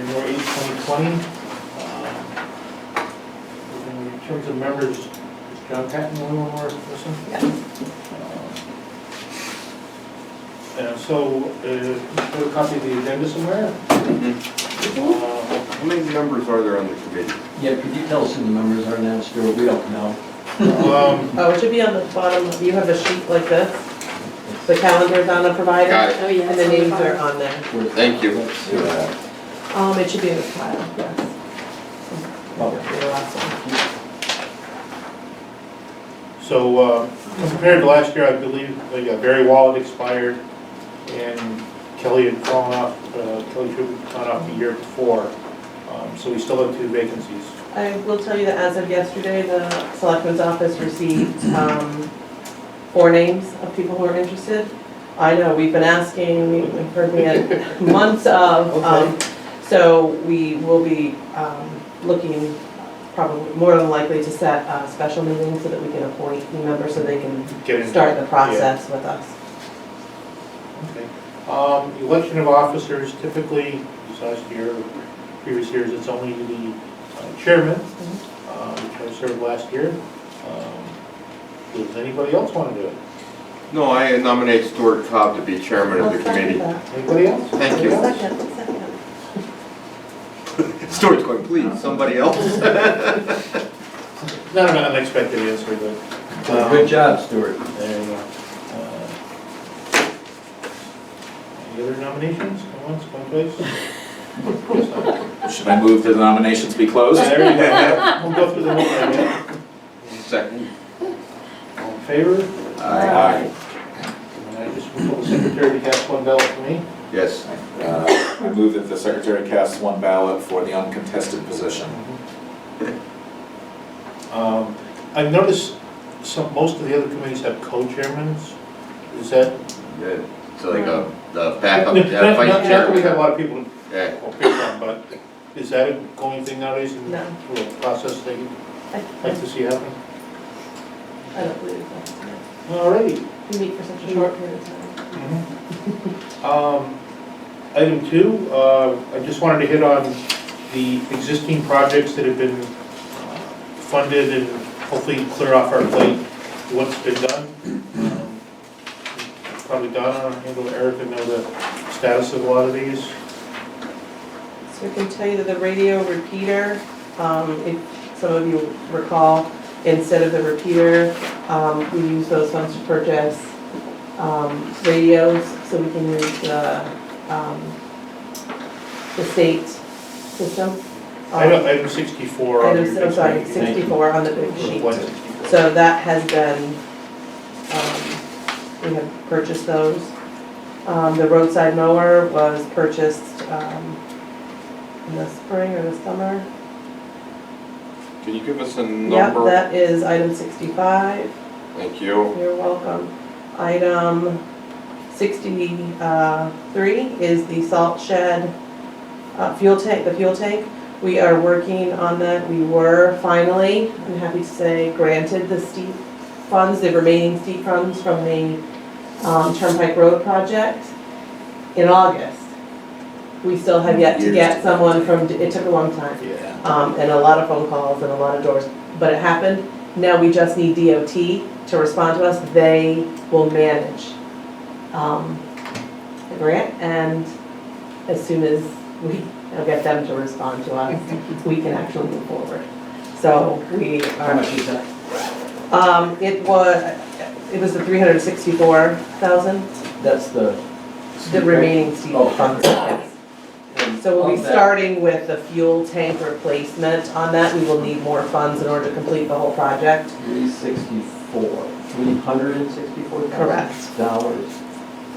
January 8th, 2020. In terms of members, is John Patton the only one we're missing? Yeah. And so, put a copy of the agenda somewhere. How many members are there on the committee? Yeah, could you tell us who the members are now, Stuart? We don't know. Oh, it should be on the bottom. You have a sheet like this. The calendar's on the provider. Got it. Oh, yeah. And the names are on there. Thank you. Let's see. It should be in this pile, yes. Oh, The last one. So, compared to last year, I believe Barry Wallet expired and Kelly had fallen off, Kelly Troop had gone off the year before. So we still have 2 vacancies. I will tell you that as of yesterday, the Selectman's Office received 4 names of people who are interested. I know, we've been asking, we've heard we had months of, Okay. so we will be looking probably more than likely to set a special meeting so that we can appoint new members so they can Get in. start the process with us. Okay. Election of officers, typically, this last year, previous years, it's only the chairman, which I served last year. Does anybody else want to do it? No, I nominate Stuart Cobb to be chairman of the I'll second committee. that. Anybody else? Thank you. Second. Stuart's going, please, somebody else. Not an unexpected answer, but. Good job, Stuart. There you go. Any other nominations? Come once, come twice? Should I move that the nominations be closed? There you go. We'll go through the whole thing, yeah. Second. All in favor? Aye. And I just told the secretary to cast 1 ballot for me. Yes. I move that the secretary casts 1 ballot for the uncontested position. I've noticed most of the other committees have co-chairmans. Is that? Yeah, so like the backup Not vice that we have a chair. lot of people Yeah. to pick from, but is that a going thing nowadays? No. A little process they like to see happen? I don't believe so. Alrighty. You meet for such a short period of time. Item 2, I just wanted to hit on the existing projects that have been funded and hopefully clear off our plate what's been done. Probably Donna and Eric know the status of a lot of these. So I can tell you that the radio repeater, if some of you recall, instead of the repeater, we use those funds to purchase radios, so we can use the state system. Item 64 on your big I'm sorry, screen. 64 on the big sheet. 164. So that has been, we have purchased those. The roadside mower was purchased in the spring or the summer. Can you give us a Yep, number? that is item 65. Thank you. You're welcome. Item 63 is the salt shed fuel tank, the fuel tank. We are working on that. We were finally, I'm happy to say, granted the steep funds, the remaining steep funds from the Turnpike Road project in August. We still have yet to get someone from, it took a long time. Yeah. And a lot of phone calls and a lot of doors, but it happened. Now we just need DOT to respond to us. They will manage the grant, and as soon as we get them to respond to us, we can actually move forward. So we How are, much is that? it was the 364,000, That's the. remaining steep Oh. funds, yes. So we'll be Of that- starting with the fuel tank replacement on that. We will need more funds in order to complete the whole project. 364,000. Correct. Dollars.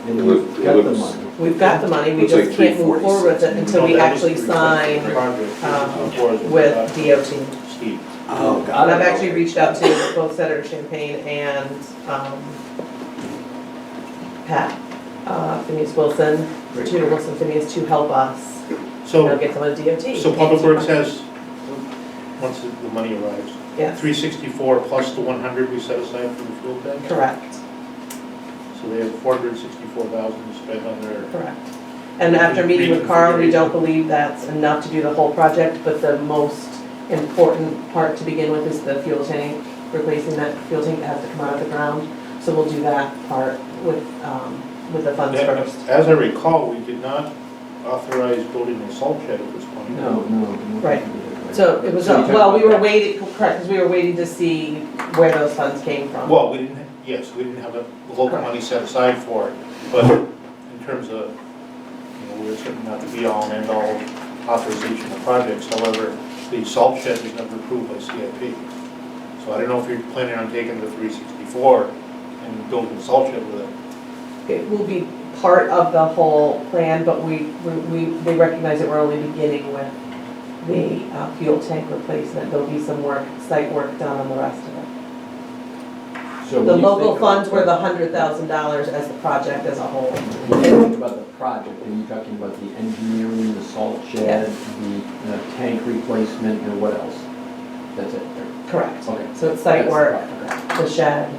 And It we've got the looks- money. We've got the money, we Looks just like can't move forward with it 346. until we No, that was actually sign project. with DOT. Steve. Oh, And God. I've actually reached out to both Senator Champagne and Pat Phineas Wilson, Phineas, to help us So, get someone to DOT. so Public Works has, once the money arrives, Yes, 364 plus the 100 we set aside for the fuel tank? correct, So they have 464,000 to spend on their correct. And after meeting with Carl, we don't believe that's enough to do the whole project, but the most important part to begin with is the fuel tank, replacing that fuel tank that has to come out of the ground. So we'll do that part with the funds first. As I recall, we did not authorize building a salt shed at this point. No. Right. So it was, well, we were waiting, correct, because we were waiting to see where those funds came from. Well, we didn't, yes, we didn't have the local money set aside for it, but in terms of, we're certainly not the be-all and end-all authorization of projects. However, the salt shed was never approved by CIP. So I don't know if you're planning on taking the 364 and building the salt shed with it. It will be part of the whole plan, but they recognize that we're only beginning with the fuel tank replacement. There'll be some work, site work done on the rest of it. So The when you local think funds were about- the $100,000 as the project as a whole. When you think about the project, are you talking about the engineering, the salt shed, the tank replacement, and what else? That's it? Correct. Okay. So it's site That's work, okay. the shed,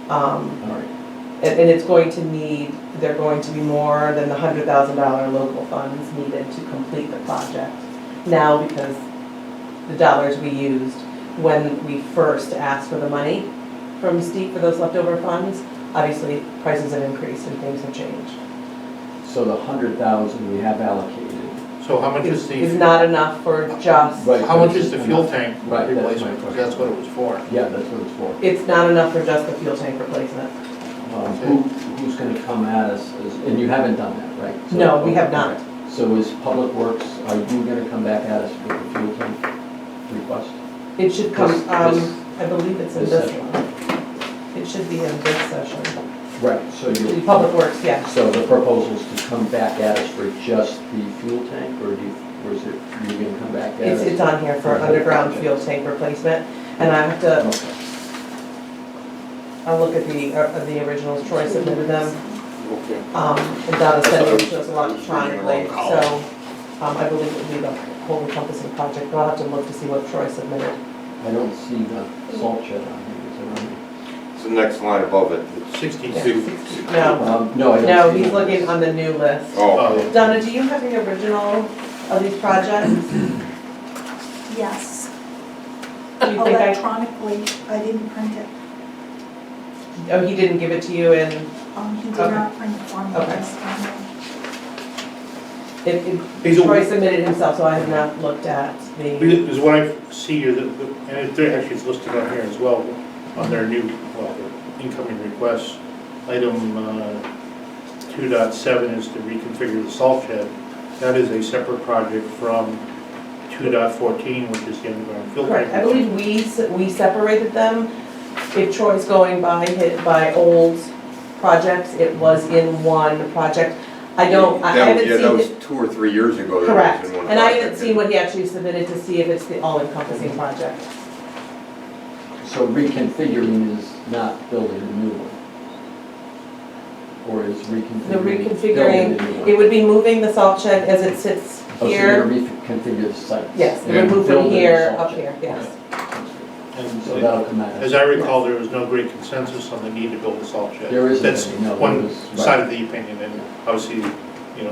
All right. and it's going to need, they're going to be more than the $100,000 local funds needed to complete the project. Now, because the dollars we used when we first asked for the money from Steve for those leftover funds, obviously prices have increased and things have changed. So the 100,000 we have allocated. So how much is Is the, not enough for just, Right. how much is the fuel tank Right, that's my replacement? Because question. that's what it was for. Yeah, that's what it's for. it's not enough for just the fuel tank replacement. Who's going to come at us, and you haven't done that, right? So- No, we have not. So is Public Works, are you going to come back at us with the fuel tank request? It should come, This- I believe it's in this this session. one. It should be in this session. Right, so The you. Public Works, yes. So the proposal is to come back at us for just the fuel tank, or is it, you going to come back at us? It's on here for underground fuel tank replacement, and I have to, Okay. I'll look at the originals, Troy submitted them, Okay. and Donna sent them to us electronically, so, I believe it would be the whole encompassing project, but I'll have to look to see what Troy submitted. I don't see the salt shed on here, is it on here? It's the next line above it. It's 62. No, No, I don't see no, it. he's looking on the new list. Oh, Donna, do you have the original of these projects? Yes, Do you think electronically, I didn't print it. Oh, he didn't give it to you in, He did Okay. not print it for me, Okay. just, These are- Troy submitted himself, so I have not looked at the, Is what I see here, and actually it's listed on here as well, on their new, well, their incoming requests. Item 2.7 is to reconfigure the salt shed. That is a separate project from 2.14, which is the underground fuel tank. correct, I believe we separated them. If Troy's going by old projects, it was in one project. I haven't that seen was it, 2 or 3 years ago. that was correct, in one and I haven't project. seen what he actually submitted to see if it's the all-encompassing project. So reconfiguring is not building a new one? Or is reconfiguring? The building a reconfiguring, new one? it would be moving the salt shed as it sits Oh, so you're here. gonna reconfigure the site? Yes, it Yeah. would move from Building the here salt up shed. here, yes. And So that'll come out. as I recall, there was no great consensus on the need to build a salt shed. There isn't That's any, no, there one was- side right. of the opinion, and obviously,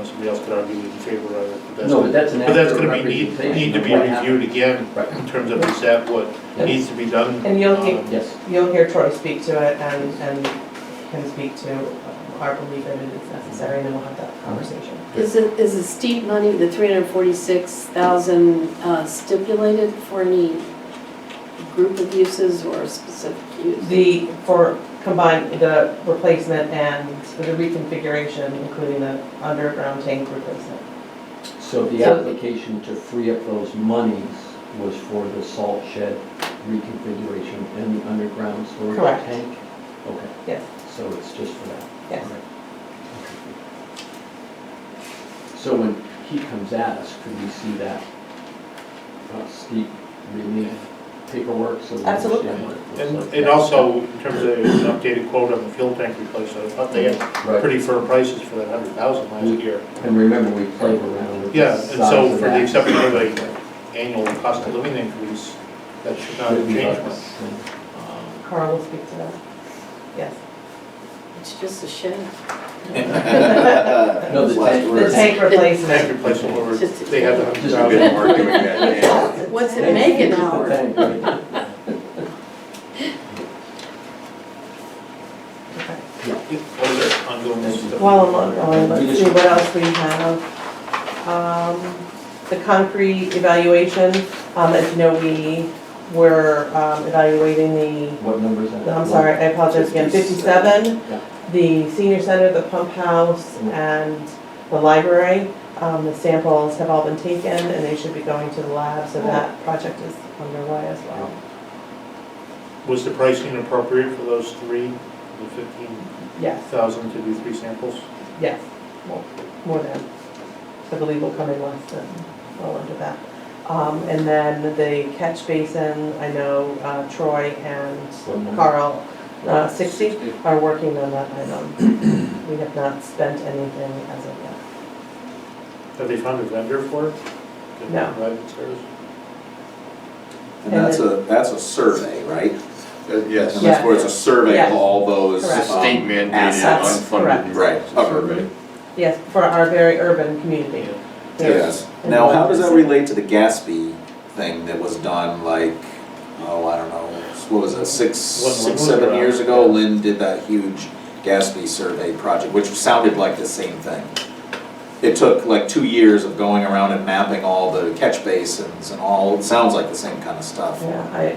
somebody else could argue in favor of it. No, but that's an But that's accurate gonna be, representation need to of be what reviewed happened. again Right. in terms of is that what Yeah. needs to be done. And you'll hear- Yes, You'll hear Troy speak to it and can speak to our belief that it is necessary, and then we'll have that conversation. Is the steep money, the 346,000 stipulated for any group of uses or specific use? For combined, the replacement and the reconfiguration, including the underground tank replacement. so the So- application to free up those monies was for the salt shed reconfiguration and the underground storage Correct. tank? Okay. Yes. So it's just for that? Yes. All right. Okay. So when he comes at us, could we see that steep relief paperwork so we Absolutely. understand what it looks like? And also, in terms of an updated quote on the fuel tank replacement, I thought they had Right. pretty firm prices for that 100,000 last year. And remember, we played around with the Yeah, and size so of for the that. exception of a annual cost of living increase, that should not have Should be changed about much. the same. Carl will speak to that. Yes. It's just a shed. No, the Last tank- The words. tank Tank replacement. replacement, where Just- they have the Just a bit 100,000. more doing that, yeah. What's it make an Just the hour? tank, right? What is it, ongoing stuff? While I'm on, let's see what else we have. The concrete evaluation, as you know, we were evaluating What number is that? I'm sorry, I apologize again, 57, Yeah. the senior center, the pump house, and the library. The samples have all been taken and they should be going to the lab, so that project is underway as well. Was the pricing appropriate for those three, the 15,000 Yes, to do 3 samples? yes, more than. I believe will come in less than, well under that. And then the catch basin, I know Troy and Carl, 60, are working on that item. We have not spent anything as of yet. Have they found a vendor for it? Did they No. provide the service? And that's a survey, right? Yes. And that's where it's a survey Yeah. of all those. Correct. State mandated, assets. Correct. unfunded. Right, Survey. Yes, for our very urban community. Yes. Now, how does that relate to the Gatsby thing that was done like, oh, I don't know, what was it, six, 7 years ago? Lynn did that huge Gatsby survey project, which sounded like the same thing. It took like 2 years of going around and mapping all the catch basins and all, it sounds like the same kind of stuff. Yeah,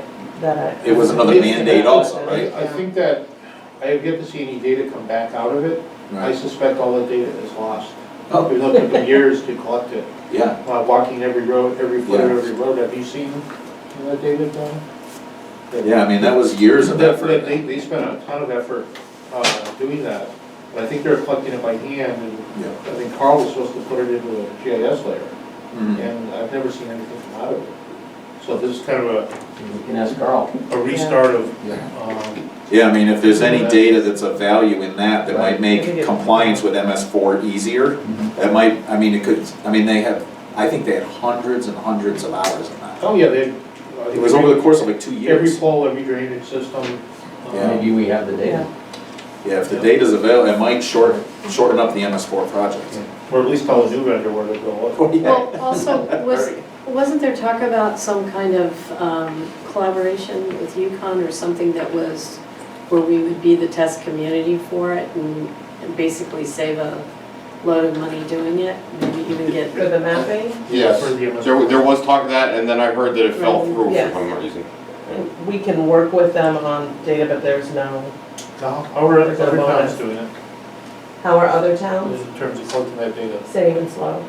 It was another mandate also, right? I think that, I have yet to see any data come back out of it. I suspect all the data is lost. Oh. It took them years to collect it. Yeah, Walking every road, every foot of Yeah. every road, have you seen that data done? yeah, I mean, that was years of effort. They spent a ton of effort doing that, but I think they're collecting it by hand, and Yeah. I think Carl was supposed to put it into a GIS layer, Mhm. and I've never seen anything come out of it. So this is kind of You can ask Carl. a restart of, Yeah. Yeah, I mean, if there's any data that's of value in that might Right. make compliance with MS4 easier, that might, I mean, it could, I mean, I think they had hundreds and hundreds of hours in that. oh yeah, they. It was over the course of like 2 Every years. pole, every drainage system. Yeah. Maybe we have the Yeah, data. Yeah, if the data's available, it might shorten up the MS4 project. Or at least tell a new vendor where to go. Oh, yeah. Well, also, wasn't there talk about some kind of collaboration with UConn or something that was, where we would be the test community for it and basically save a load of money doing it, maybe even get, for the mapping, Yes, For the MS. there was talk of that, and then I heard that it fell Right. through Yes. for some reason. we can work with them on data, but there's no, How are other There's a towns bonus. doing it, how are other towns? in terms of collecting that data? Same and slow.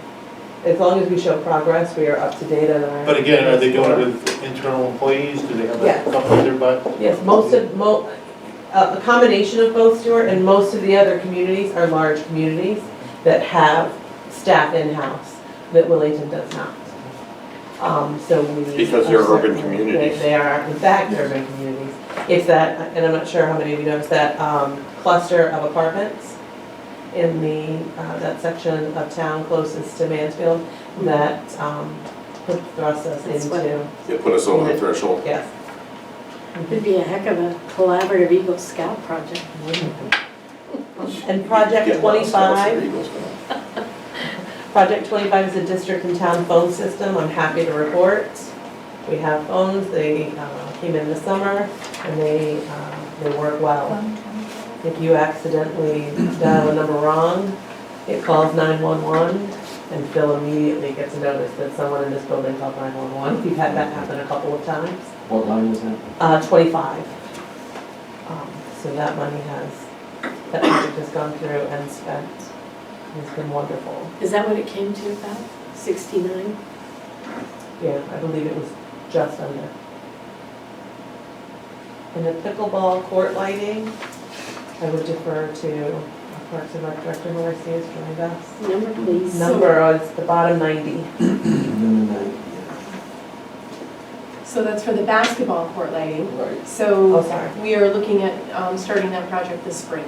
As long as we show progress, we are up to date on our. But again, are they doing it with internal employees? Do they have Yeah. a company there, but? Yes, a combination of both, Stuart, and most of the other communities are large communities that have staff in-house that Willington does not. So we. Because they're urban certainly- communities. They are, in fact, urban communities. It's that, and I'm not sure how many of you noticed that, cluster of apartments in that section of town closest to Mansfield that thrust us That's what- into, It put us over the threshold. yes. it'd be a heck of a collaborative Eagle Scout project. And Project Get lost, Scouts and 25, Eagles going. Project 25 is a district and town phone system. I'm happy to report. We have phones, they came in this summer, and they work well. If you accidentally dial a number wrong, it calls 911, and Phil immediately gets a notice that someone in this building called 911. We've had that happen a couple of times. What line is that? 25. So that money that project has gone through and spent. It's been wonderful. Is that what it came to about, 69? Yeah, I believe it was just under. And the pickleball court lighting, I would defer to our Parks and Rec Director Marcy has joined us. Number, please. Number is the bottom 90. So that's for the basketball court lighting. Right. Oh, So sorry. we are looking at starting that project this spring.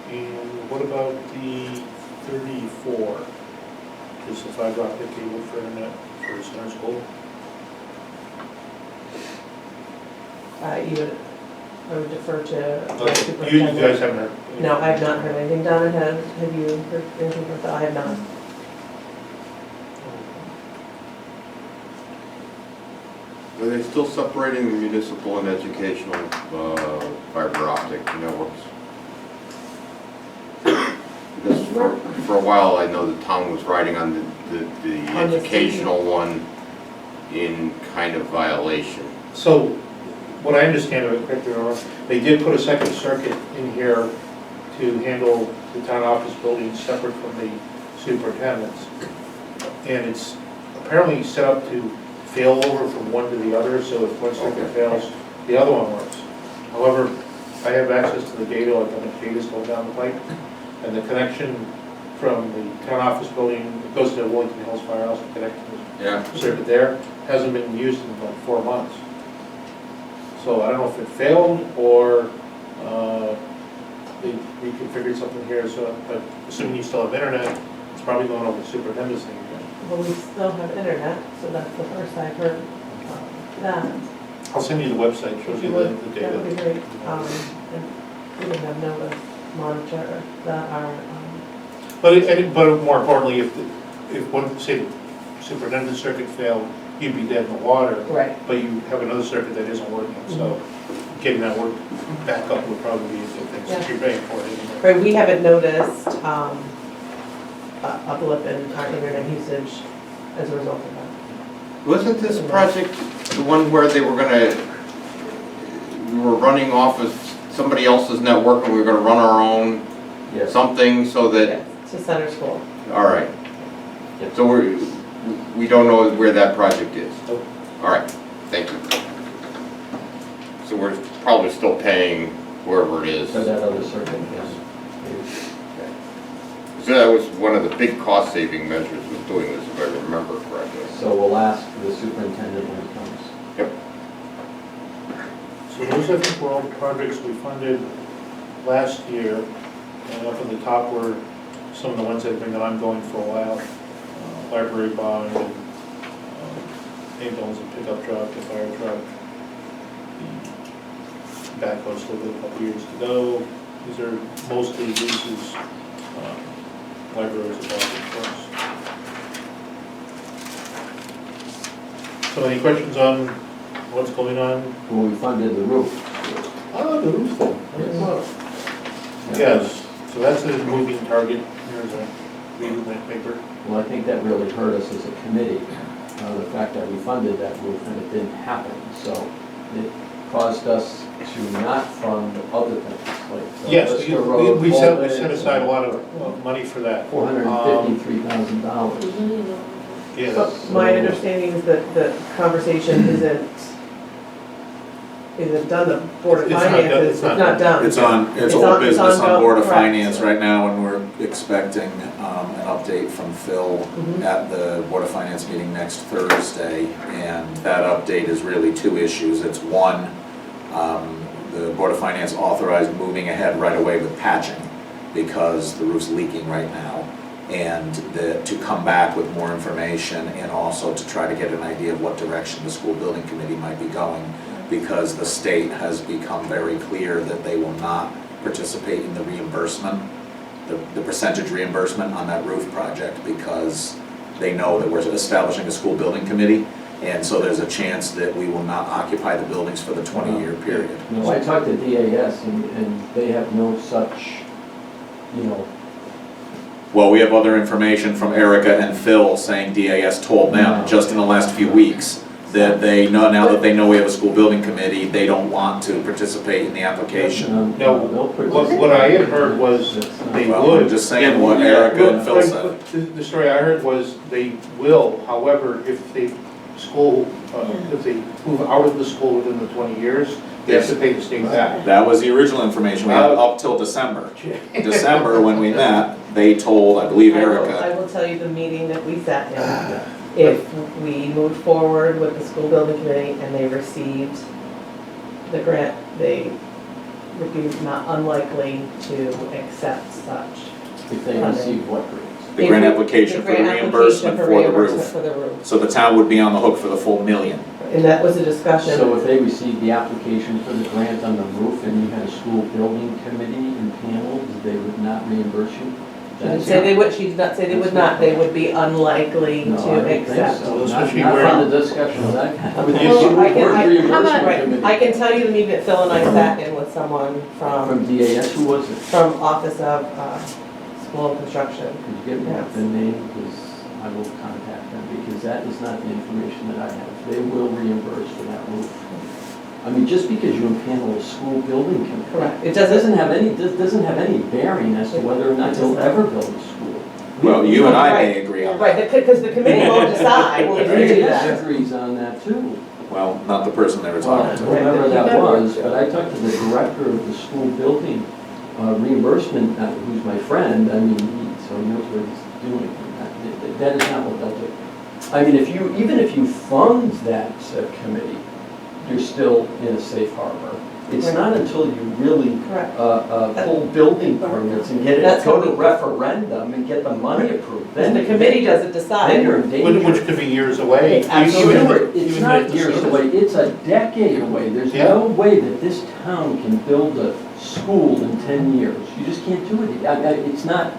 And what about the 34? Just the fiber optic cable for internet for center school? You would, I would defer to my You guys superintendent. haven't heard? No, I have not heard anything. Donna, have you heard anything from Phil? I have not. Are they still separating the municipal and educational fiber optic networks? Because for a while, I know the town was riding on the On the educational one in kind of violation. So, what I understand of it, correct me if I'm wrong, they did put a second circuit in here to handle the town office building separate from the superintendent's. And it's apparently set up to fail over from one to the other, so if one circuit fails, the other one works. However, I have access to the data, like how much data is going down the pipe, and the connection from the town office building, it goes to WIllington Hills Firehouse, and connecting Yeah. the circuit there, hasn't been used in like 4 months. So I don't know if it failed, or they reconfigured something here, so, but assuming you still have internet, it's probably going over the superintendent's thing again. Well, we still have internet, so that's the first I've heard of that. I'll send you the website, shows you the That would be data. great. And we would have Nova monitor that our, But more importantly, if one, say, the superintendent's circuit failed, you'd be dead in the water, right. but you have another circuit that isn't working, so getting that work back up would probably be a good thing, since you're paying for it anyway. Right, we haven't noticed a blip in our internet usage as a result of that. Wasn't this project the one where they were we were running off of somebody else's network and we were gonna run our own Yes. something so that, Yes, to center school. all right. Yep. So we don't know where that project is? Nope. All right, thank you. So we're probably still paying whoever it is. For that other circuit, yes. So that was one of the big cost-saving measures of doing this, if I remember correctly. So we'll ask the superintendent when he comes. So those, I think, were all the projects we funded last year, and up at the top were some of the ones that have been ongoing for a while. Library bond, ambulance and pickup truck, the fire truck. The backhoe still got a couple years to go. These are mostly leases, libraries and bond, of course. So any questions on what's going on? When we funded the roof. Oh, the roof thing. Yes, so that's a moving target. Here's a read in that paper. Well, I think that really hurt us as a committee, the fact that we funded that roof and it didn't happen. So it caused us to not fund other things like. Yes, Lister Road, we set culverts, aside a lot of money for that. $453,000. Yes. But my understanding is that the conversation isn't done, the Board of It's not done, Finance, it's it's not not done. It's on, it's It's old on- it's business on ongoing, Board of correct. Finance right now, and we're expecting an update from Phil Mhm. at the Board of Finance meeting next Thursday. And that update is really two issues. It's one, the Board of Finance authorized moving ahead right away with patching because the roof's leaking right now. And to come back with more information and also to try to get an idea of what direction the school building committee might be going, because the state has become very clear that they will not participate in the reimbursement, the percentage reimbursement on that roof project, because they know that we're establishing a school building committee, and so there's a chance that we will not occupy the buildings for the 20-year period. No, I talked to DAS and they have no such, Well, we have other information from Erica and Phil saying DAS told them, just in the last few weeks, that they know, now that they know we have a school building committee, they don't want to participate in the application. No, what I had heard was they Well, would. I'm just saying what Erica and Phil said. The story I heard was they will, however, if they if they move out of the school within the 20 years, they have to pay the state back. That was the original information, we had up till December. December, when we met, they told, I believe Erica, I will tell you the meeting that we sat in. If we moved forward with the school building committee and they received the grant, they would be not unlikely to accept such. if they receive what grants. The grant application for the grant reimbursement for the reimbursement roof. for the roof. So the town would be on the hook for the full $1 million. And that was a discussion. So if they received the application for the grant on the roof and you had a school building committee and panels, they would not reimburse you? She didn't say they would, she did not say they would not, they would be unlikely No, I to don't think accept. so. That's what Not she not worried. from the discussion of that kind. With the Well, school I can- board I- reimbursement Right, committee. I can tell you the meeting that Phil and I sat in with someone From DAS, who was it? from Office of School and Construction. Could you give me Yes. the name, because I will contact them, because that is not the information that I have. They will reimburse for that roof. I mean, just because you impanel a school building committee. Correct. It That doesn't, doesn't have any bearing as to whether or not you'll ever build a school. Well, you and I may Right. agree on that. right, because the committee won't decide when we do DAS that. agrees on that too. Well, not the person they were Well, talking to. whoever that was, but I talked to the director of the school building reimbursement, who's my friend, I mean, so he knows what he's doing. That is not what they'll do. I mean, even if you fund that committee, you're still in a safe harbor. It's Right. not until you really Correct. pull building permits and get it, That's go what to we- referendum and get the money approved. Then the committee doesn't Then decide. you're in danger. Which could be years away. Absolutely. even if- It's even not if the years school- away, it's a decade away. There's Yeah. no way that this town can build a school in 10 years. You just can't do it. It's not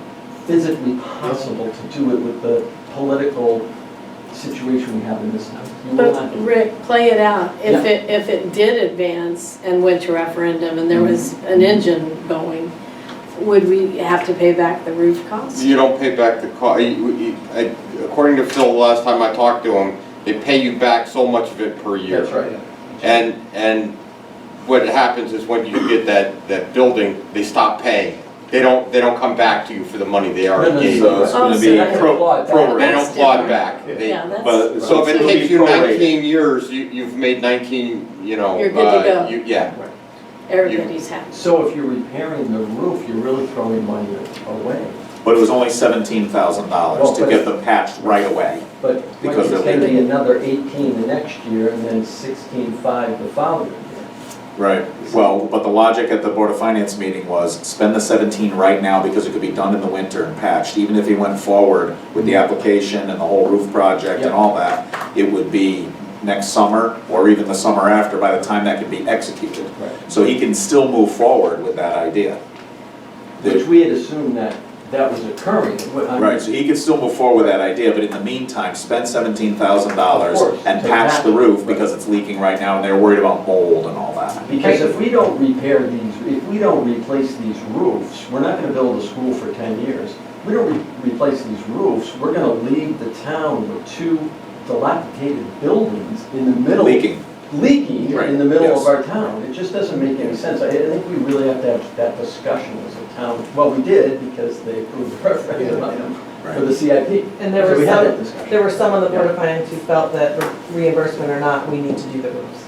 physically possible to do it with the political situation we have in this town. You will But not do it. Rick, play it out. Yeah. If it did advance and went to referendum and there was an engine going, would we have to pay back the roof cost? You don't pay back the cost. According to Phil, the last time I talked to him, they pay you back so much of it per year. That's right. And what happens is when you get that building, they stop paying. They don't come back to you for the money they No, already no, gave. So it's Oh, gonna so be that- They Clawed back. don't That's claw it different. back. They- Yeah, that's, But So if it it'll takes be you prorated. 19 years, you've made 19, You're good to go. Yeah. everybody's happy. So if you're repairing the roof, you're really throwing money away. But it was only $17,000 Well, to but- get them patched right away. But Because it's they're going to be another 18 the next year and then 16.5 the following year. Right. Well, but the logic at the Board of Finance meeting was spend the 17 right now because it could be done in the winter and patched. Even if he went forward with the application and the whole roof project and Yeah. all that, it would be next summer or even the summer after by the time that could be executed. Right. So he can still move forward with that idea. Which we had assumed that was occurring. I mean, Right, so he could still move forward with that idea, but in the meantime, spend $17,000 Of course, and to patch patch the it. roof because it's leaking right now and they're worried about mold and all that. Because if we don't if we don't replace these roofs, we're not gonna build a school for 10 years. If we don't replace these roofs, we're gonna leave the town with two dilapidated buildings in the middle. Leaking. Leaking Right, in the middle yes. of our town. It just doesn't make any sense. I think we really have to have that discussion as a town. Well, we did because they approved the referendum item for the CIP. And there So were we had that some, discussion. there were some on the Board of Finance who felt that reimbursement or not, we need to do the roofs.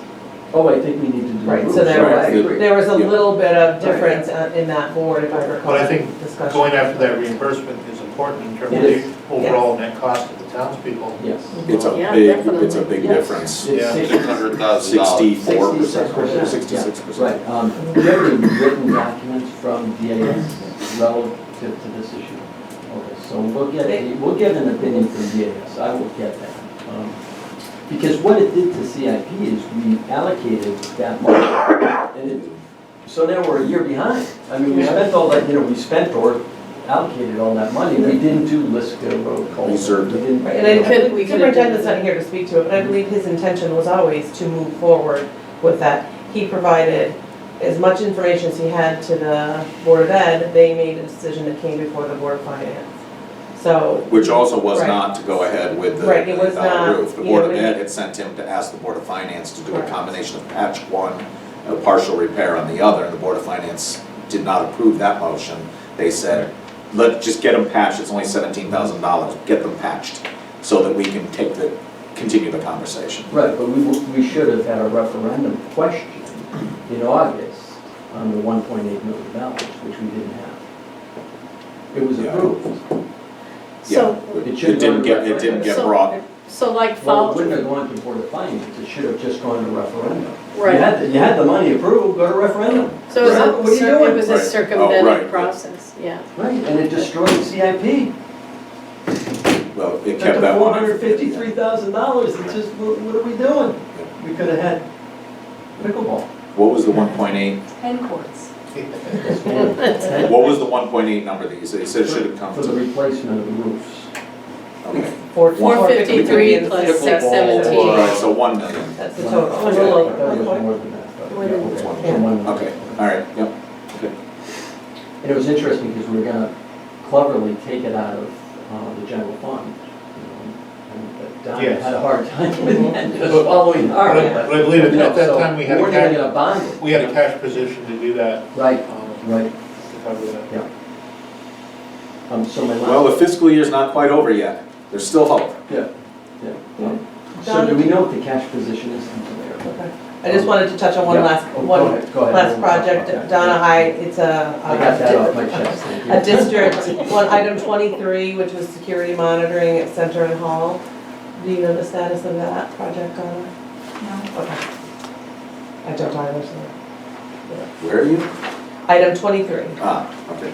Oh, I think we need to do the Right, roofs. so there Right. was, there was a Yeah. little bit of difference in that board, if I recall. But I think discussion. going after that reimbursement is important in terms It of is. the overall net cost to the townspeople. Yes. It's a Yeah, big, definitely. it's a big Yes. difference. It's Yeah. $600,000. 64%, 66%. 66%. Right, do you have any written documents from DAS relative to this issue? Okay, so we'll get an opinion from DAS, I will get that. Because what it did to CIP is we allocated that money, so now we're a year behind. I mean, we spent all that, we spent or allocated all that money, we didn't do Liska Road culvert. Reserved it. We didn't- Right, and I, Could- we the could have done superintendent's not here to speak to it, but I believe his intention was always to move forward with that. He provided as much information as he had to the Board of Ed, they made a decision that came before the Board of Finance. So, Which also was Right. not to go ahead with the Right, it was not, roof. The you Board know, of when Ed he- had sent him to ask the Board of Finance to do a Correct. combination of patch one, a partial repair on the other, and the Board of Finance did not approve that motion. They said, just get them patched, it's only $17,000, get them patched, so that we can continue the conversation. Right, but we should have had a referendum question in August on the $1.8 million, which we didn't have. It was Yeah. approved. So, Yeah, It it should didn't go to get, it didn't get So- brought, so like Well, it follow, wouldn't have gone to Board of Finance, it should have just gone to referendum. right. You had the money approved, go to referendum. So it was Right. a What are you cir- doing? it was a Right. Oh, circumvented right. process, yeah. Right, and it destroyed CIP. Well, it At kept the that one. $453,000, it's just, what are we doing? We could have had pickleball. What was the 1.8? 10 courts. What was the 1.8 number that you said? You said it should have come For the to. replacement of the roofs. Okay. 453 and plus six- 617. All right, so 1 million. That's the total. I thought it was more than that. but More yeah, than okay, that. so Yeah. 1 million. Okay, all right, yep. And it was interesting because we were gonna cleverly take it out of the general fund. But Donna Yes. had a hard time with that, just following But our. I believe at that So time, we had a we're gonna cash, get a bond. we had a cash position to do that, Right, right. to cover that. So my last. Well, the fiscal year's not quite over yet. There's still hope. Yeah. So do we know what the cash position is into there? Okay. I just wanted to touch on one Yeah. last, Oh, one go ahead. last We'll talk about project, that. Donna High, it's I got that off my chest, thank you. a district, one, item 23, which was security monitoring at Center and Hall. Do you know the status of that project, Donna? No. Okay. I don't either, so. Where are you? Item 23. Ah, okay.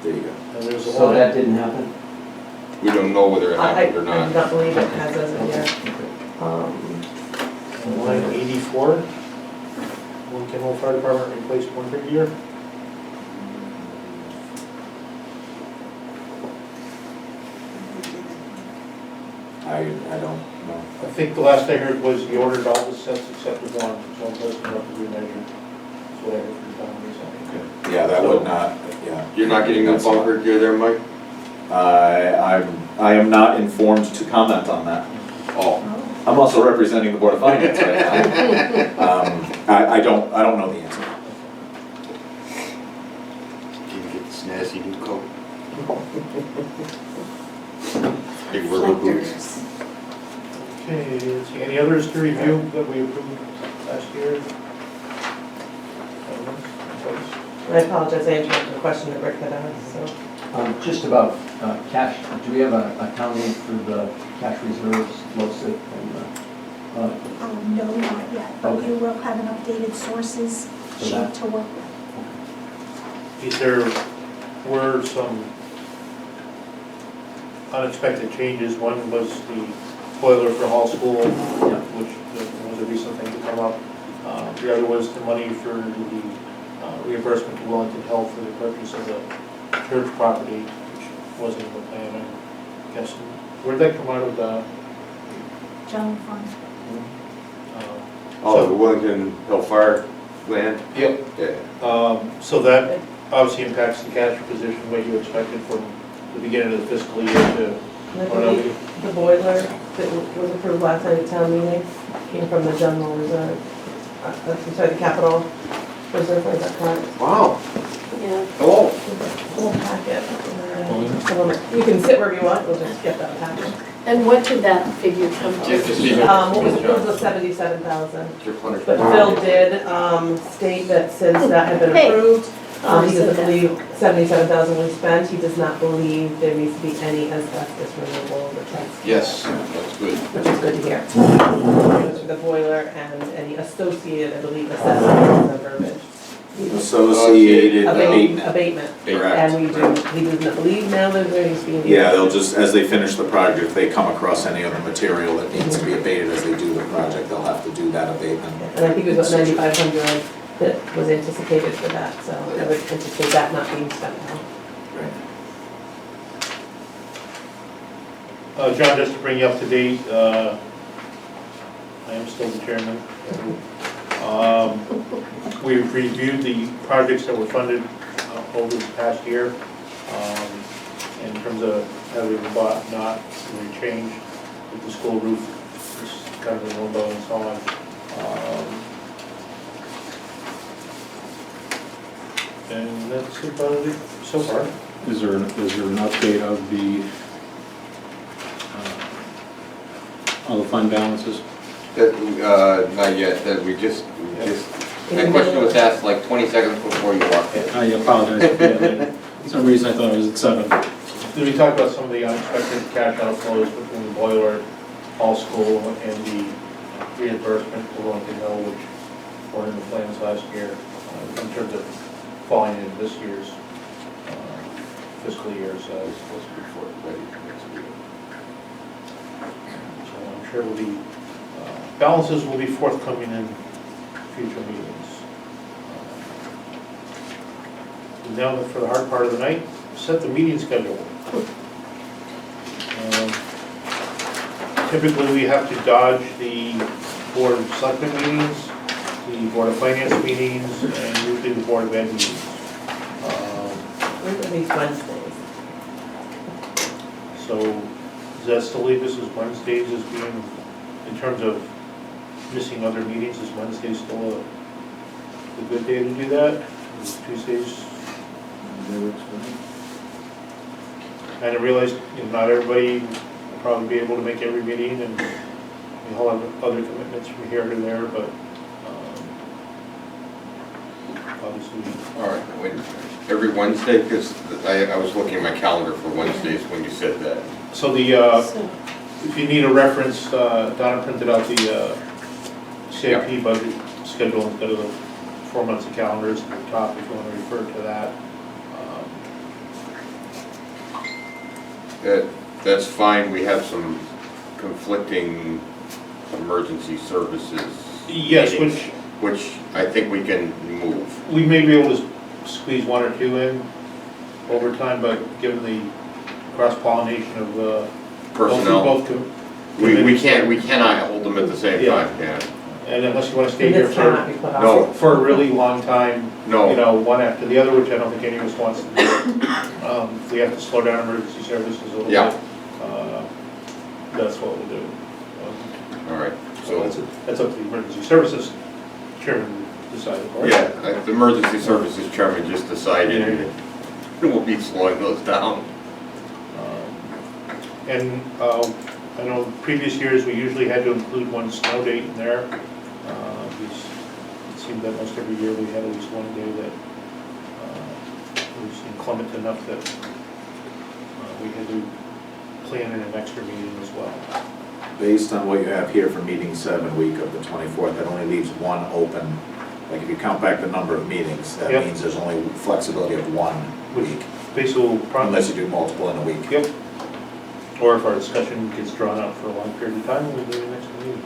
There you go. And there's a So line, that didn't happen? We don't know whether it I happened or do not. not believe it has as of yet. line 84. Lincoln Hole Fire Department replaced one per year. I don't know. I think the last I heard was he ordered all the sets except for one, so it doesn't have to be measured. That's what I heard from Tom recently. Yeah, that would not, yeah. You're not getting the bunker gear there, Mike? I am not informed to comment on that. Oh. I'm also representing the Board of Finance right now. I don't know the answer. Did you get this nasty new coat? Big rubber boots. Okay, let's see, any others to review that we approved last year? I apologize, I interrupted the question that Rick had asked, so. Just about cash, do we have a accounting for the cash reserves, LoCIP, and No, not yet, but Okay. you will have an updated sources For sheet that. to work with. There were some unexpected changes. One was the boiler for Hall School, which was a recent thing to come up. The other was the money for the reimbursement to Wellington Health for the purchase of the church property, which wasn't in the plan, I'm guessing. Where'd that come out of the? General fund. Oh, the Wellington Hellfire land? Yep. Yeah. So that obviously impacts the cash position, what you expected from the beginning of the fiscal year to, And I or no, believe the boiler that was approved last night at town meeting came from the general reserve. I'm sorry, the capital reserve, is that correct? Wow. Yeah. Hello. Whole packet. You can sit wherever you want, we'll just get that packet. And what did that figure come to? What was the 77,000? Your punishment. But Phil did state that since that had been Hey. approved, he doesn't Said that. believe 77,000 was spent. He does not believe there needs to be any asbestos removal of the test. Yes, that's good. Which is good to hear. It was for the boiler and any associated, I believe, assessment and verbiage. Associated abatement. Abatement. Correct. And we do, he does not believe now that there needs to be. any- Yeah, they'll just, as they finish the project, if they come across any other material that needs to be abated as they do the project, they'll have to do that abatement. And I think it was about 9,500 that was anticipated for that, so I would anticipate that not being spent now. Right. John, just to bring you up to date, I am still the chairman. We've reviewed the projects that were funded over the past year, in terms of have we bought, not, we changed with the school roof, just kind of in limbo and so on. And that's about it so far. Is there an update of the, all the fund balances? Not yet, that we just, that question was asked like 20 seconds before you walked in. I apologize for that. For some reason I thought it was at 7. Did we talk about some of the unexpected cash outflows between the boiler, Hall School, and the reimbursement for Wellington Hill, which were in the plans last year, in terms of falling into this year's fiscal year, so Supposed to be for ready for next week. I'm sure the balances will be forthcoming in future meetings. Now for the hard part of the night, set the meeting schedule. Typically, we have to dodge the Board of Selectmen meetings, the Board of Finance meetings, and usually the Board of Ed meetings. We're at least Wednesdays. So does that still leave us as Wednesdays as being, in terms of missing other meetings, is Wednesday still a good day to do that? Is Tuesdays? And I realized, not everybody will probably be able to make every meeting, and we all have other commitments from here to there, but obviously. All right, wait a minute. Every Wednesday, because I was looking at my calendar for Wednesdays when you said that. So the, So, if you need a reference, Donna printed out the CIP budget schedule instead of the 4 months of calendars at the top, if you want to refer to that. That's fine, we have some conflicting emergency services. Yes, meetings, which I think we can move. we may be able to squeeze 1 or 2 in over time, but given the cross-pollination of Personnel, both we cannot hold them at the same Yeah. time, yeah. and unless you want to stay And here this cannot be put off. No. for a really long time, No, one after the other, which I don't think any of us wants to do. If we have to slow down emergency services a little Yeah. bit, that's what we'll do. all right, So so, that's up to the emergency services chairman to decide, of course. yeah, the emergency services chairman just decided, and we'll be slowing those down. And I know previous years, we usually had to include 1 snow date in there. It seemed that most every year we had at least 1 day that was inclement enough that we had to plan in an extra meeting as well. Based on what you have here for meeting 7 week of the 24th, that only leaves 1 open. Like if you count back the number of meetings, that Yep. means there's only flexibility of 1 week, Basically, we'll unless you do multiple in a week. Yep. Or if our discussion gets drawn out for a long period of time, we'll do the next meeting.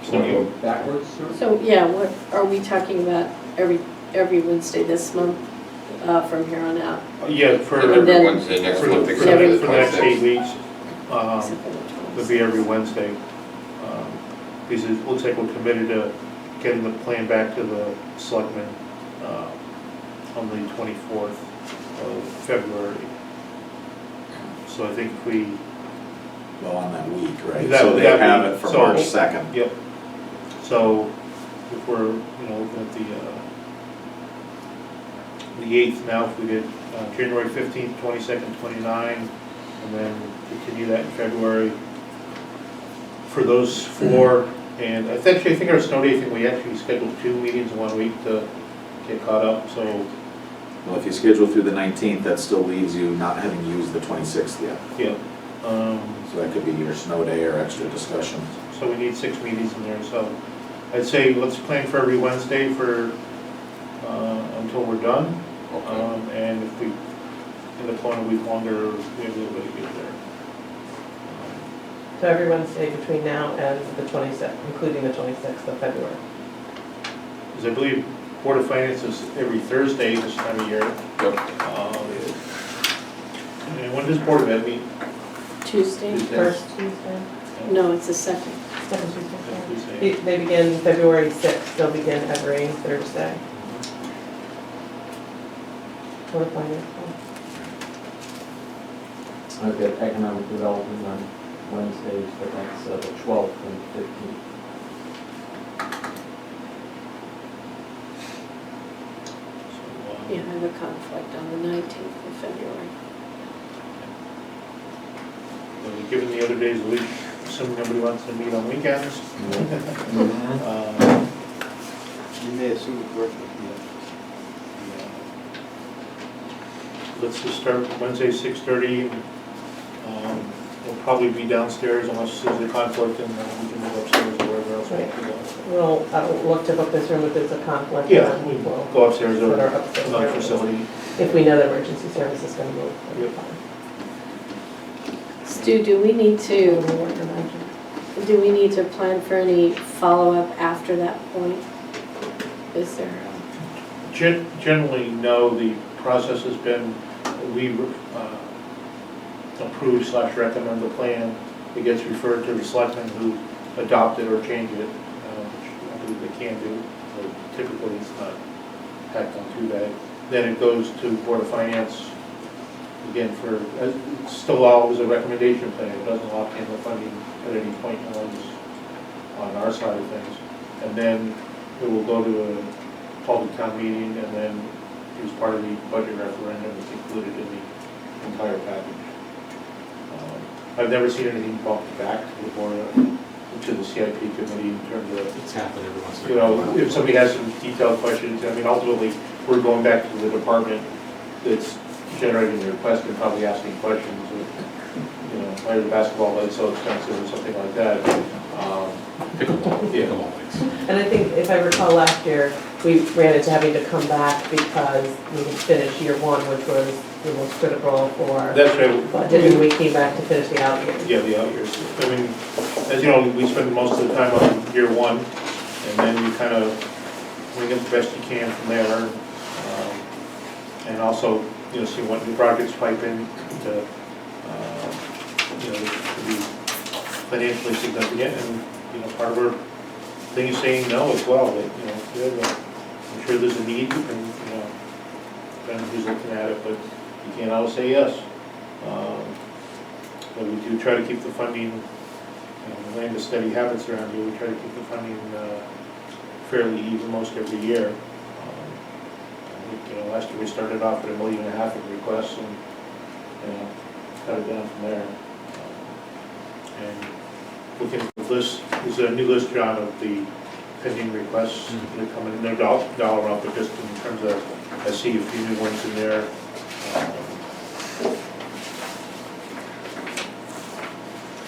So go backwards, sir? so, yeah, what, are we talking about every Wednesday this month, from here on out? Yeah, for And Every then- Wednesday next for month, the except for the for the next 8 26th. weeks, Except for the it'll be every Wednesday. Because it looks like we're committed to getting the plan back to the selectmen on the 24th of February. So I think if we, Well, on that week, right? That- So they that have week, it for so- March 2nd. yep. So if we're, looking at the 8th now, if we did January 15th, 22nd, 29, and then continue that in February for those 4. And I think our snow day thing, we actually scheduled 2 meetings in 1 week to get caught up, so, Well, if you schedule through the 19th, that still leaves you not having used the 26th yet. yeah. So that could be your snow day or extra discussion. So we need 6 meetings in there, so I'd say let's plan for every Wednesday for, until we're done. Okay. And if we end up going a week longer, we have a little bit to get there. So every Wednesday between now and the 26th, including the 26th of February. Because I believe Board of Finance is every Thursday this time of year. Yep. And when does Board of Ed meet? Tuesday? Tuesday. First Tuesday, No, it's the second. second Tuesday. Tuesday. They begin February 6th, they'll begin every Thursday. Board of Finance. I've got economic development on Wednesdays, but that's the 12th and 15th. So, Yeah, I have a conflict on the 19th of February. Given the other days of the week, assuming nobody wants to meet on weekends. You may assume it's worth it. Let's just start Wednesday, 6:30. We'll probably be downstairs unless there's a conflict, and we can move upstairs or wherever else Right. We'll look to book this room if there's a conflict. Yeah, then we we'll go upstairs or put our upstairs another room. facility. If we know the emergency service is gonna move. Yep. Stu, do we need So to, we'll work on that. plan for any follow-up after that point? Is there, Generally, no, the process has been, we approve/recommend the plan. It gets referred to the selectmen who adopt it or change it, which I believe they can do. But typically, it's not hacked onto that. Then it goes to Board of Finance, again, it's still always a recommendation plan. It doesn't lock in the funding at any point on our side of things. And then it will go to a public town meeting, and then as part of the budget referendum, it's included in the entire package. I've never seen anything bumped back to the board, to the CIP committee in terms of, It's happened every once in a you while. know, if somebody has some detailed questions, I mean, ultimately, we're going back to the department that's generating the request and probably asking questions, of, you know, why are the basketball lights so expensive or something like that. Pickleball things. And I think, if I recall last year, we ran into having to come back because we had finished year one, which was the most critical for That's right. budget, and we came back to finish the out years. Yeah, the out years. I mean, as you know, we spend most of the time on year one, and then you kind of bring it the best you can from there. And also, you know, see what new projects pipe in to, you know, to be financially significant. And, you know, part of our thing is saying no as well, that, you know, I'm sure there's a need, and, you know, depending on who's looking at it, but you can't always say yes. But we do try to keep the funding, you know, the land of steady habits around here, we try to keep the funding fairly even most every year. I think, you know, last year we started off at $1.5 million in requests, and, you know, cut it down from there. And looking at the list, there's a new list, John, of the pending requests that are coming in, no dollar amount, but just in terms of, I see a few new ones in there.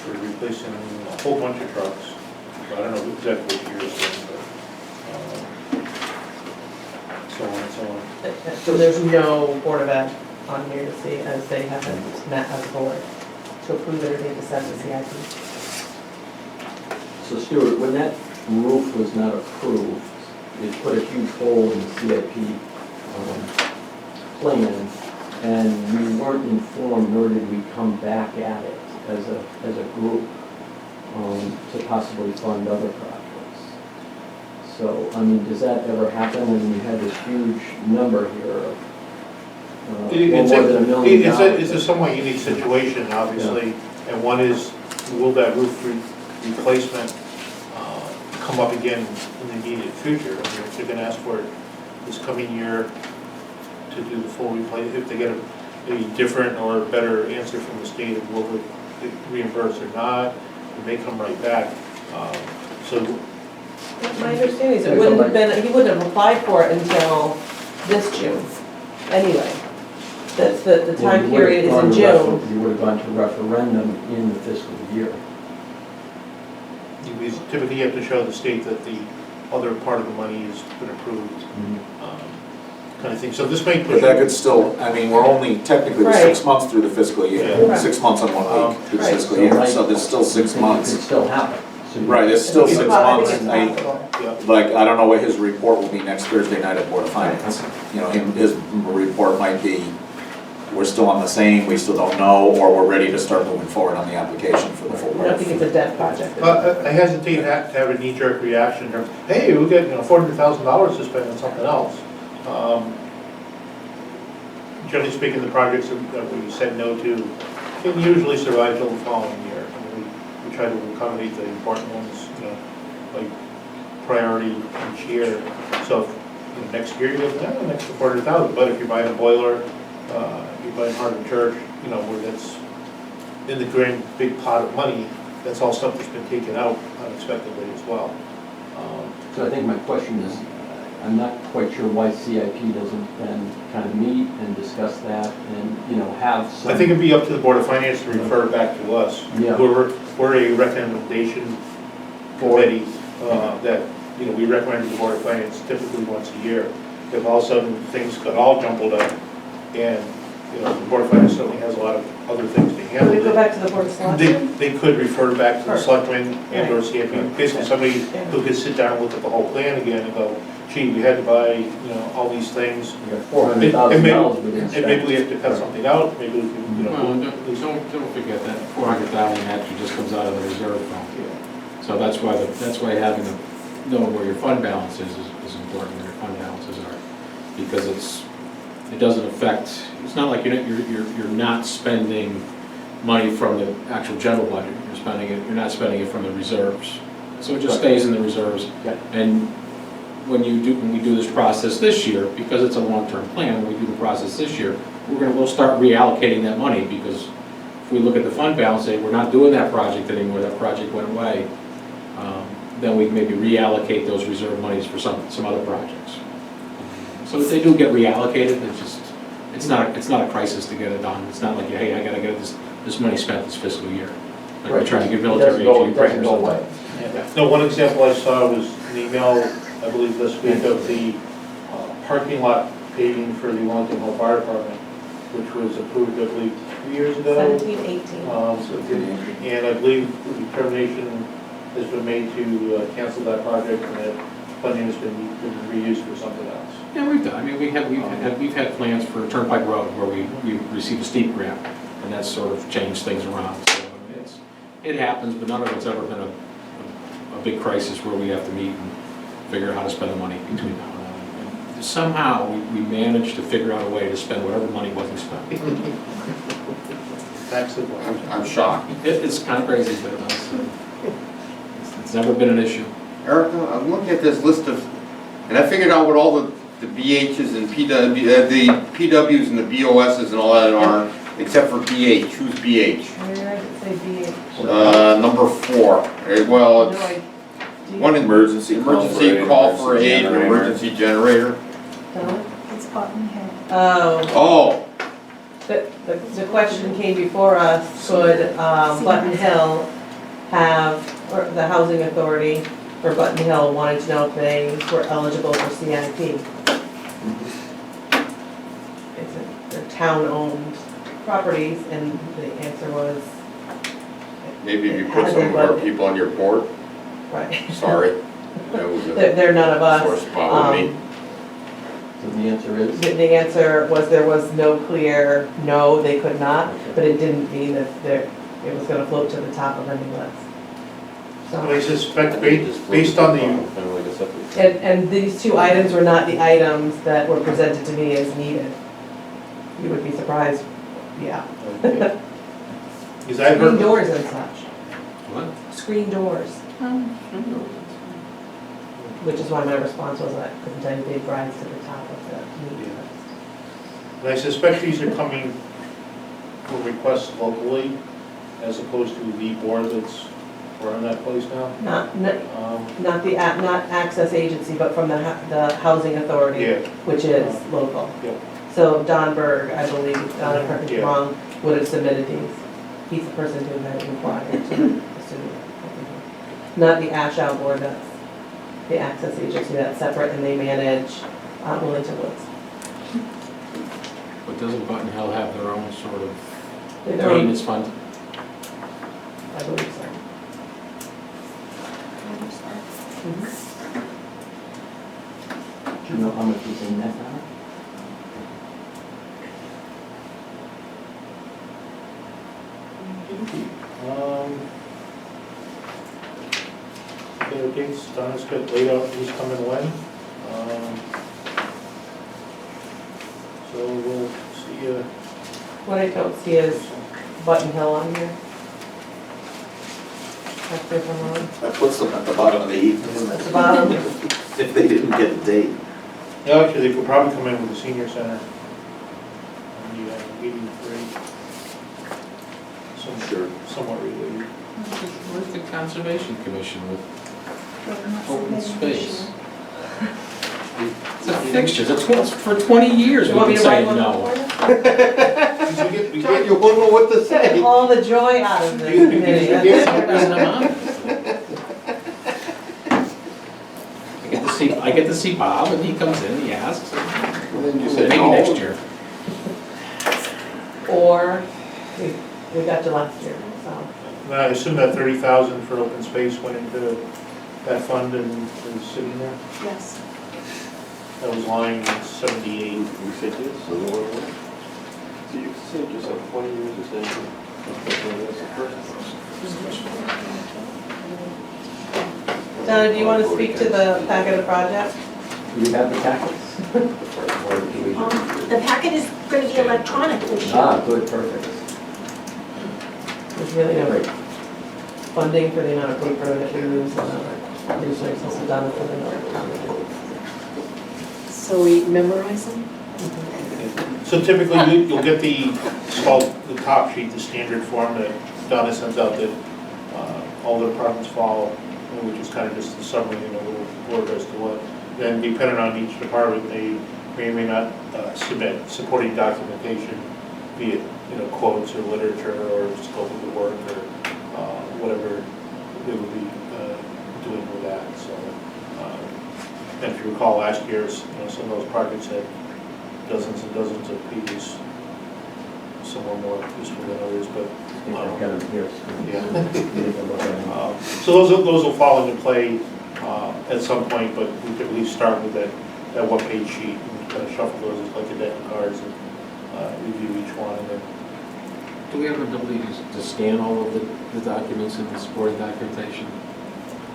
For replacing a whole bunch of trucks. I don't know exactly what year it's in, but, so on and so on. So there's no Board of Ed on here to see, as they haven't met as a board to approve it or they decide the CIP. So Stuart, when that roof was not approved, it put a huge hole in the CIP plan, and we weren't informed, nor did we come back at it as a group to possibly fund other projects. So, I mean, does that ever happen when you had this huge number here of more than $1 million? It's a somewhat unique situation, obviously, and one is, will that roof replacement come up again in the immediate future? I mean, if they're gonna ask for it this coming year to do the full replace, if they get a different or better answer from the state of will it reimburse or not, it may come right back. So My understanding is it wouldn't have been, he wouldn't have applied for it until this June, anyway. That's the time period is in June. You would have gone to referendum in the fiscal year. we typically have to show the state that the other part of the money has been approved, kind of thing. So this may push. But that could still, I mean, we're only technically Right. 6 months through the fiscal year, Yeah. 6 months and 1 week through the Right. fiscal year, so there's still 6 It months. could still happen. So you- Right, it's still It's 6 possible, months. it's possible. Yeah. Like, I don't know what his report will be next Thursday night at Board of Finance. You know, his report might be, we're still on the same, we still don't know, or we're ready to start moving forward on the application for the full I don't think it's roof. a debt project. I hesitate to have a knee-jerk reaction, or, hey, we got, $400,000 to spend on something else. Generally speaking, the projects that we said no to can usually survive till the following year. I mean, we try to accommodate the important ones, like priority each year. So, next year, you go, an extra 400,000, but if you're buying a boiler, you're buying Hardin Church, where that's in the grand big pot of money, that's all stuff that's been taken out unexpectedly as well. So I think my question is, I'm not quite sure why CIP doesn't then kind of meet and discuss that and, have some. I think it'd be up to the Board of Finance to refer it back to us. Yeah. We're a recommendation committee, that, you know, we recommend to the Board of Finance typically once a year. If all of a sudden things got all jumbled up and, you know, the Board of Finance certainly has a lot of other things to Can handle. we go back to the board of selectmen? They could refer back to the Sure. selectmen and or CFP, basically somebody who could sit down and look at the whole plan again and go, gee, we had to buy, you know, all these things. You got $400,000 we didn't And maybe we spend. have to cut something out, maybe we can, you Well, know. don't forget that 400,000 actually just comes out of the reserve fund. So that's why having a, knowing where your fund balance is important, where your fund balances are. Because it doesn't affect, it's not like you're not spending money from the actual general budget. You're not spending it from the reserves. So it just stays in the reserves. Yeah. And when we do this process this year, because it's a long-term plan, when we do the process this year, we'll start reallocating that money, because if we look at the fund balance, say, we're not doing that project anymore, that project went away, then we maybe reallocate those reserve monies for some other projects. So if they do get reallocated, it's not a crisis to get it done. It's not like, hey, I gotta get this money spent this fiscal year. Like we're trying to give military aid to Ukraine or go away. something. No, one example I saw was an email, I believe this week, of the parking lot paving for the WIllington Fire Department, which was approved, I believe, 2 years ago. 17, 18. And I believe the determination has been made to cancel that project, and that funding has been reused for something else. Yeah, we've done. I mean, we've had plans for Turnpike Road where we received a steep grant, and that's sort of changed things around. So it happens, but none of it's ever been a big crisis where we have to meet and figure out how to spend the money between now and then. And somehow we managed to figure out a way to spend whatever money wasn't spent. That's the I'm shocked. It's kind of crazy, but it's never been an issue. Erica, I'm looking at this list of, and I figured out what all the BHs and the PWs and the BOSs and all that are, except for BH. Who's BH? Where did it say BH? Number 4. Well, No, it's one Emergency call for aid, and generator. emergency generator. Donna? It's Button Head. Oh, Oh, the question came before us, could Button Hill have, or the housing authority for Button Hill wanted to know if they were eligible for CIP. They're town-owned properties, and the answer was, maybe if you put some more people on your board. right. Sorry. That was a They're none of us. sore spot with me. So the answer is? The answer was there was no clear, no, they could not, but it didn't mean that it was gonna float to the top of any list. So, I suspect based on the, and these two items were not the items that were presented to me as needed. You would be surprised, yeah. because I've Screen heard, doors and such, What? screen doors, which is why my response was I couldn't tell you they'd rise to the top of the need list. and I suspect these are coming for requests locally, as opposed to the board that's running that place now. Not Um, not access agency, but from the housing authority, Yeah, which is local. yeah. So Don Berg, I believe, Don, if I'm Yeah. wrong, would have submitted these. He's the person who had inquired to assume. Not the ASHAO board, that's the access agency, that's separate, and they manage Willington Woods. But doesn't Button Hill have their own sort of Their own- maintenance fund? I believe so. Do you know how much is in that now? The dates, Donna's got laid out who's coming when. So we'll see you. What I don't see is Button Hill on here. Correct me if I'm wrong. That puts them at the bottom of the heap, doesn't At the it? bottom. If they didn't get a date. No, actually, they could probably come in with the senior center. And the meeting 3. Sure. Somewhat related. Where's the Conservation Commission with They're not open submitting this space? year. It's a fixture, it's for 20 years You we've want me been to write saying one no. up for We God, you won't know what to you? say. Get all the joy out of this committee. You That's get what some I'm- to see Bob, and he comes in, he asks, Well, then you maybe said next no. year. Or, we got you last year, so. Now, I assume that 30,000 for open space went into that fund and is sitting there? Yes. That was line 78. You said yes, so the one way. So you said yourself 20 years of saying, that's the first. Donna, do you want to speak to the packet of projects? Do we have the packets? Or do we- The packet is going to be electronic this year. Ah, good, perfect. There's really no funding for the amount of paper that we use, resources done for the So we memorize them? So typically, you'll get the top sheet, the standard form that Donna sends out that all the departments follow, which is kind of just the summary, a little word as to what. Then depending on each department, they may or may not submit supporting documentation, be it, quotes or literature or scope of the work or whatever they would be doing with that, so. And if you recall last year's, some of those projects had dozens and dozens of pages. Some were more useful than others, but, I've got them here. yeah. Take a look at them. So those will fall into play at some point, but we could at least start with that one-page sheet and kind of shuffle those as like a deck of cards and review each one and then. Do we have an ability to scan all of the documents and the supporting documentation?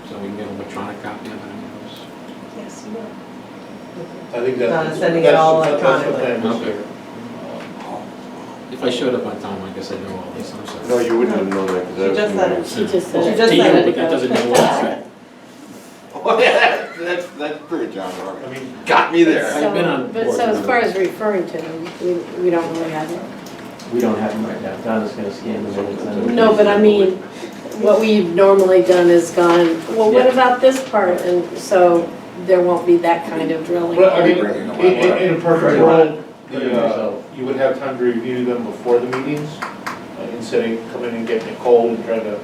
So we can get an electronic copy of it? Yes, you will. I think that. Donna sending it all that's the electronically. plan this year. If I showed up on time, I guess I'd know all this, I'm sorry. No, you wouldn't have known that, She because just that said was. She just said. She it. just To said you, it. but that doesn't mean what I said. That's pretty, John, I mean, got me there. I've been on But boards so as and far as referring to them, we don't really have it. We don't have them right now. Donna's gonna scan them and send them. No, but I mean, what we've normally done is gone, well, what Yeah. about this part? And so there won't be that kind of drilling. but I mean, Bring it in a perfect Right. world, Bring it yourself. you would have time to review them before the meetings, instead of coming and getting it cold and trying to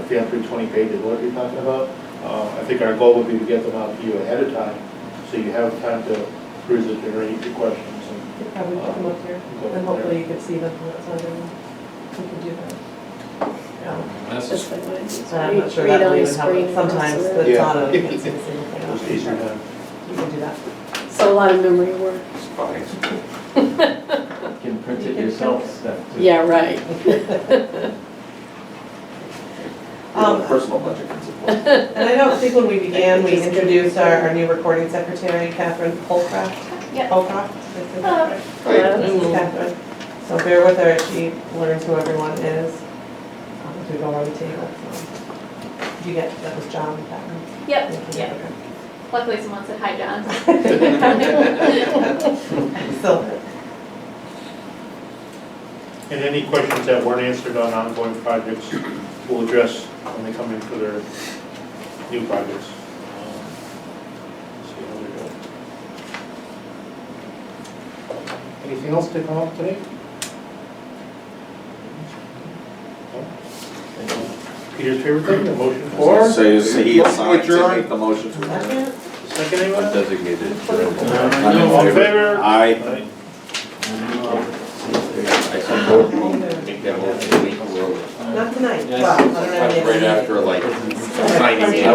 fan through 20 pages, what you're talking about. I think our goal would be to get them out to you ahead of time, so you have time to cruise it, generate your questions, and You probably put them up here, go and from hopefully there. you could see them from outside, and we can do that. Yeah. That's Just just, like what I do. So I'm not sure Read that on will the even help, screen but sometimes across the it. Yeah. auto, you can't see a single thing It else. was easier than. You can do that. So a lot of memory work. It's fine. You can print it yourself, Steph. too. Yeah, right. Personal budget can support. And I don't think when we began, we introduced our new recording secretary, Catherine Holcraft. Yep. Holcraft, did I say that right? Hello. This is Catherine. So bear with her as she learns who everyone is as we go around the table. So. Did you get, that was John, Catherine? Yep, Okay. yep. Luckily someone said hi, John. So, And any questions that weren't answered on ongoing projects, we'll address when they come in for their new projects. See how they're doing. Anything else to come up today? No? Peter's favorite thing, a motion for? So he assigned to Adjourn. make the motion to adjourn. second? Second, anyone? Undesignated. All in favor? Aye. Make that motion. Not tonight. Yes. Wow, I don't know. Right after, like, signing in.